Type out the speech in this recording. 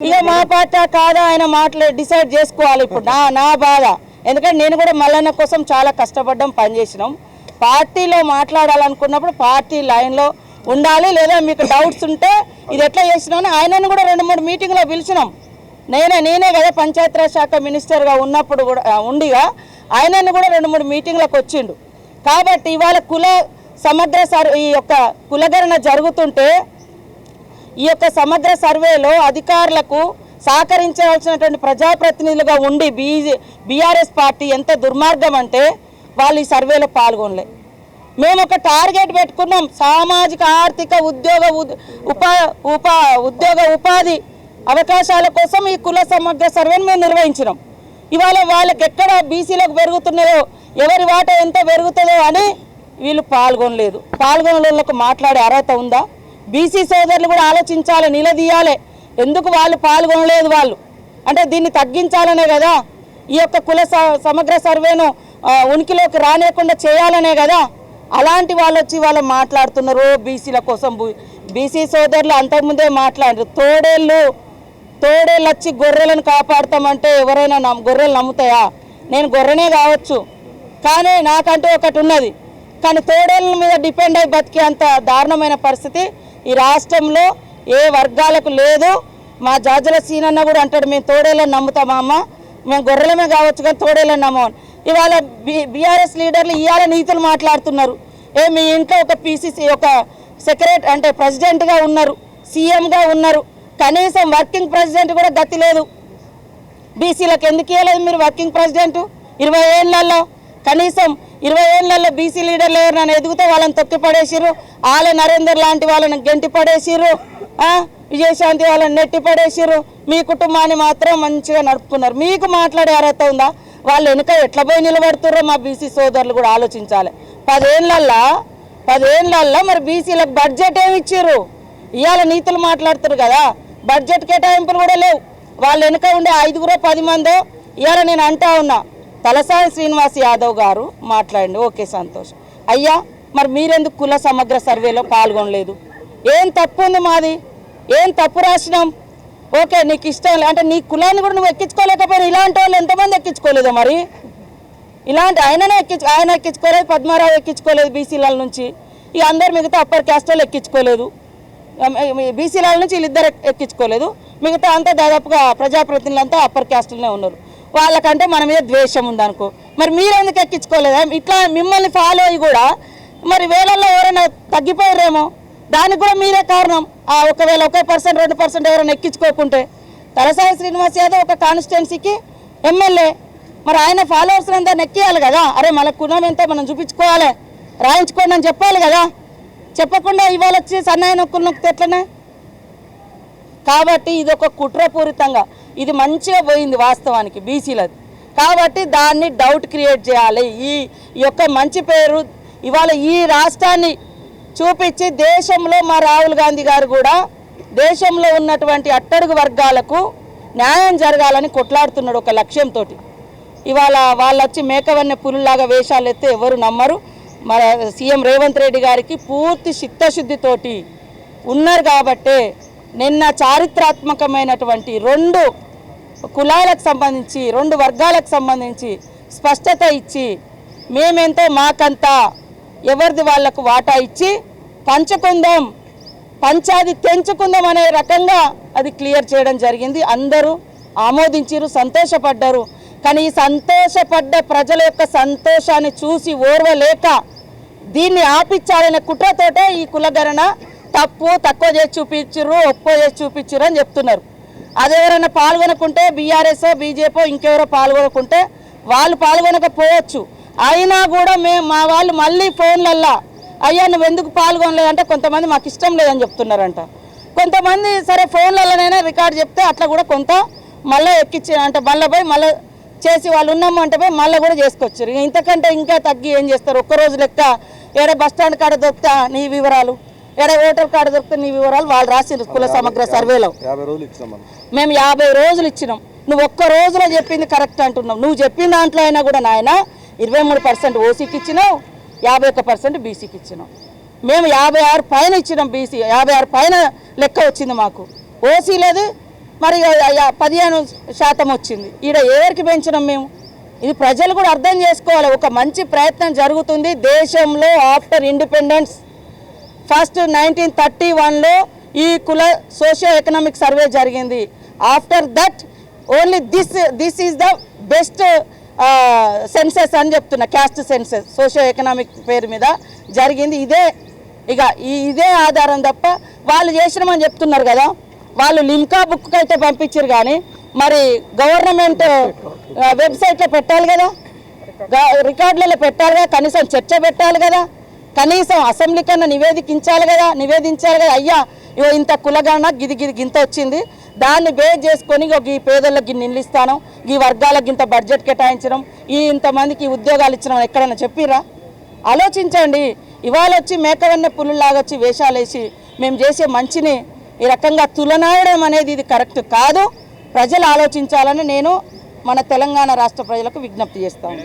ఇక మా పార్టీ కాదా ఆయన మాట్లాడి డిసైడ్ చేసుకోవాలి. ఇప్పుడు నా బాధ, ఎందుకంటే నేను కూడా మల్లన్న కోసం చాలా కష్టపడ్డాం, పనిచేసినాం. పార్టీలో మాట్లాడాలనుకున్నప్పుడు పార్టీ లైన్లో ఉండాలి. లేదా మీకు డౌట్స్ ఉంటే ఇది ఎట్లా చేసినామని ఆయనను కూడా 2-3 మీటింగ్లో పిలిచినాం. నేనే కదా పంచాయతీరాజ్ శాఖ మినిస్టర్గా ఉన్నప్పుడు కూడా ఉండిగా ఆయనను కూడా 2-3 మీటింగ్లకు వచ్చిండు. కాబట్టి ఇవాళ సమగ్ర ఈ యొక్క కులగణన జరుగుతుంటే ఈ యొక్క సమగ్ర సర్వేలో అధికారులకు సహకరించాల్సినటువంటి ప్రజాప్రతినిధులుగా ఉండి బీఆర్ఎస్ పార్టీ ఎంత దుర్మార్గం అంటే వాళ్ళు ఈ సర్వేలో పాల్గొనలే. మేము ఒక టార్గెట్ పెట్టుకున్నాం, సామాజిక ఆర్థిక ఉపాధి అవకాశాల కోసం ఈ కుల సమగ్ర సర్వేను మేము నిర్వహించినాం. ఇవాళ వాళ్ళకి ఎక్కడ బీసీలకు పెరుగుతున్నాయో, ఎవరి వాటా ఎంత పెరుగుతుందో అని వీళ్ళు పాల్గొనలేదు. పాల్గొనలకు మాట్లాడే అర్హత ఉందా? బీసీ సోదరులు కూడా ఆలోచించాలి, నిలదీయాలి. ఎందుకు వాళ్ళు పాల్గొనలేదు? వాళ్ళు అంటే దీన్ని తగ్గించాలనే కదా, ఈ యొక్క కుల సమగ్ర సర్వేను ఉనికిలోకి రానియకుండా చేయాలనే కదా. అలాంటి వాళ్ళు వచ్చి వాళ్ళు మాట్లాడుతున్నారు బీసీల కోసం. బీసీ సోదరులు అంతకుముందే మాట్లాడారు, తోడేళ్ళు వచ్చి గొర్రెలను కాపాడుతామంటే ఎవరైనా గొర్రెలు నమ్ముతాయా? నేను గొర్రెనే కావచ్చు, కానీ నాకంటూ ఒకటి ఉన్నది. కానీ తోడేళ్ళ మీద డిపెండ్ అయి బతికే అంత దారుణమైన పరిస్థితి ఈ రాష్ట్రంలో ఏ వర్గాలకు లేదు. మా జాజల సీనన్న కూడా అంటాడు, మేము తోడేళ్ళని నమ్ముతామా అమ్మ, మేము గొర్రెలమే కావచ్చు కానీ తోడేళ్ళని నమ్మని. ఇవాళ బీఆర్ఎస్ లీడర్లు ఇవాళ నీతులు మాట్లాడుతున్నారు. మీ ఇంట్లో ఒక పీసీసీ ఒక సెక్రటరీ అంటే ప్రెసిడెంట్గా ఉన్నారు, సీఎంగా ఉన్నారు, కనీసం వర్కింగ్ ప్రెసిడెంట్ కూడా గతి లేదు. బీసీలకు ఎందుకు ఇవ్వలేదు మీరు వర్కింగ్ ప్రెసిడెంట్? 20 ఏళ్లలో కనీసం 20 ఏళ్లలో బీసీ లీడర్లు ఎవరు ఎదిగితే వాళ్ళని తొక్కి పడేసిర్రు. ఆల నరేందర్ లాంటి వాళ్ళని గెంటి పడేసిర్రు, విజయశాంతి వాళ్ళని నెట్టి పడేసిర్రు. మీ కుటుంబాన్ని మాత్రం మంచిగా నడుపుకున్నారు. మీకు మాట్లాడే అర్హత ఉందా? వాళ్ళు వెనుక ఎట్లా పోయి నిలబడుతుర్రో మా బీసీ సోదరులు కూడా ఆలోచించాలి. 10 ఏళ్ళల్లో మరి బీసీలకు బడ్జెట్ ఏమి ఇచ్చిర్రు? ఇవాళ నీతులు మాట్లాడుతారు కదా, బడ్జెట్ కేటాయింపులు కూడా లేవు. వాళ్ళు వెనుక ఉండే 5-10 మందో ఇవాళ నేను అంటా ఉన్నా. తలసాని శ్రీనివాస్ యాదవ్ గారు మాట్లాడండి, ఓకే సంతోషం. అయ్యా మరి మీరెందుకు కుల సమగ్ర సర్వేలో పాల్గొనలేదు? ఏం తప్పు ఉంది మాది? ఏం తప్పు రాసినాం? ఓకే నీకు ఇష్టం అంటే నీ కులాన్ని కూడా నువ్వు ఎక్కించుకోలేకపోయినా ఇలాంటి వాళ్ళు ఎంతమంది ఎక్కించుకోలేదు? మరి ఇలాంటి ఆయన ఎక్కించుకోలేదు, పద్మారావు ఎక్కించుకోలేదు బీసీల నుంచి. ఇక అందరు మిగతా అప్పర్ క్యాస్ట్ వాళ్ళు ఎక్కించుకోలేదు, బీసీల నుంచి వీళ్ళిద్దరు ఎక్కించుకోలేదు. మిగతా అంతా దాదాపుగా ప్రజాప్రతినిధులు అంతా అప్పర్ క్యాస్ట్లోనే ఉన్నారు. వాళ్ళకంటే మన మీద ద్వేషం ఉందనుకో, మరి మీరెందుకు ఎక్కించుకోలేదా? ఇట్లా మిమ్మల్ని ఫాలో అయ్యి కూడా మరి వేలల్లో ఎవరైనా తగ్గిపోయారేమో, దానికి కూడా మీరే కారణం. ఒకవేళ 1%, 2% ఎవరైనా ఎక్కించుకోకుంటే. తలసాని శ్రీనివాస్ యాదవ్ ఒక కాన్స్టిట్యున్సీకి ఎమ్మెల్యే, మరి ఆయన ఫాలోవర్స్ అంతా నెక్కియాలి కదా. అరే మన కులం ఎంతో మనం చూపించుకోవాలి, రాయించుకోండి అని చెప్పాలి కదా. చెప్పకుండా ఇవాళ వచ్చి సన్నాయి నొక్కులు నొక్కితే ఎట్లనే? కాబట్టి ఇది ఒక కుట్రపూరితంగా ఇది మంచిగా పోయింది వాస్తవానికి బీసీలది. కాబట్టి దాన్ని డౌట్ క్రియేట్ చేయాలి. ఈ యొక్క మంచి పేరు ఇవాళ ఈ రాష్ట్రాన్ని చూపించి దేశంలో మా రాహుల్ గాంధీ గారు కూడా దేశంలో ఉన్నటువంటి అట్టడుగు వర్గాలకు న్యాయం జరగాలని కొట్లాడుతున్నాడు ఒక లక్ష్యంతో. ఇవాళ వాళ్ళు వచ్చి మేకవన్నె పులులాగా వేషాలు ఎత్తే ఎవరు నమ్మరు. మన సీఎం రేవంత్ రెడ్డి గారికి పూర్తి చిత్తశుద్ధితోటి ఉన్నారు కాబట్టే నిన్న చారిత్రాత్మకమైనటువంటి 2 కులాలకు సంబంధించి 2 వర్గాలకు సంబంధించి స్పష్టత ఇచ్చి మేమెంతో మాకంతా ఎవరిది వాళ్లకు వాటా ఇచ్చి పంచుకుందాం, పంచాది తెంచుకుందాం అనే రకంగా అది క్లియర్ చేయడం జరిగింది. అందరూ ఆమోదించారు, సంతోషపడ్డారు. కానీ ఈ సంతోషపడ్డ ప్రజల యొక్క సంతోషాన్ని చూసి ఓర్వలేక దీన్ని ఆపించాలనే కుట్రతోటే ఈ కులగణన తక్కువ చేసి చూపించారు, ఒప్పో చేసి చూపించారు అని చెప్తున్నారు. అదెవరైనా పాల్గొనకుంటే బీఆర్ఎస్ బీజేపీ ఇంకెవరో పాల్గొనకుంటే వాళ్ళు పాల్గొనకపోవచ్చు. అయినా కూడా మా వాళ్ళు మళ్ళీ ఫోన్లల్లా అయ్యా నువ్వు ఎందుకు పాల్గొనలేదంటే కొంతమంది మాకు ఇష్టం లేదని చెప్తున్నారంట. కొంతమంది సరే ఫోన్లలోనైనా రికార్డు చెప్తే అట్లా కూడా కొంత మళ్ళీ ఎక్కించి అంటే మళ్ళీ పోయి మళ్ళీ చేసి వాళ్ళు ఉన్నాము అంటే పోయి మళ్ళీ కూడా చేసుకొచ్చారు. ఇంతకంటే ఇంకా తగ్గి ఏం చేస్తారు? ఒక్కరోజు లెక్క ఏడ బస్టాండ్ కాడ దొరికితే నీ వివరాలు, ఏడ ఓటర్ కార్డు దొరికితే నీ వివరాలు వాళ్ళు రాసిరు కుల సమగ్ర సర్వేలో. మేము 50 రోజులు ఇచ్చినాం. నువ్వు ఒక్క రోజులో చెప్పింది కరెక్ట్ అంటున్నావు. నువ్వు చెప్పిన దాంట్లో అయినా కూడా నాయన 23% ఓసీకి ఇచ్చినావు, 51% బీసీకి ఇచ్చినాం. మేము 56 పైన ఇచ్చినాం. బీసీ 56 పైన లెక్క వచ్చింది మాకు. ఓసీ లేదు, మరి 15% వచ్చింది. ఈడ ఎవరికి పెంచినాం మేము? ఇది ప్రజలు కూడా అర్థం చేసుకోవాలి. ఒక మంచి ప్రయత్నం జరుగుతుంది దేశంలో. ఆఫ్టర్ ఇండిపెండెన్స్ ఫస్ట్ 1931లో ఈ కుల సోషియో ఎకనామిక్ సర్వే జరిగింది. After that only this is the best census అని చెప్తున్నా. క్యాస్ట్ సెన్సెస్ సోషియో ఎకనామిక్ పేరు మీద జరిగింది. ఇదే ఆధారం తప్ప వాళ్ళు చేసినామని చెప్తున్నారు కదా. వాళ్ళు లిమ్కా బుక్ అయితే పంపించారు కానీ మరి గవర్నమెంట్ వెబ్సైట్లో పెట్టాలి కదా, రికార్డులలో పెట్టాలి కదా, కనీసం చర్చ పెట్టాలి కదా, కనీసం అసెంబ్లీ కన్నా నివేదించాలి కదా. అయ్యా ఇగో ఇంత కులగాన గింత వచ్చింది, దాన్ని బేస్ చేసుకొని ఈ పేదలకు నిల్లు ఇస్తాను, ఈ వర్గాలకు ఇంత బడ్జెట్ కేటాయించడం, ఇంతమందికి ఉద్యోగాలు ఇచ్చడం ఎక్కడైనా చెప్పిరా? ఆలోచించండి. ఇవాళ వచ్చి మేకవన్న పుల్లులాగా వచ్చి వేషాలు వేసి మేము చేసే మంచిని ఈ రకంగా తులనాయడం అనేది ఇది కరెక్ట్ కాదు. ప్రజలు ఆలోచించాలని నేను మన తెలంగాణ రాష్ట్ర ప్రజలకు విజ్ఞప్తి చేస్తాను.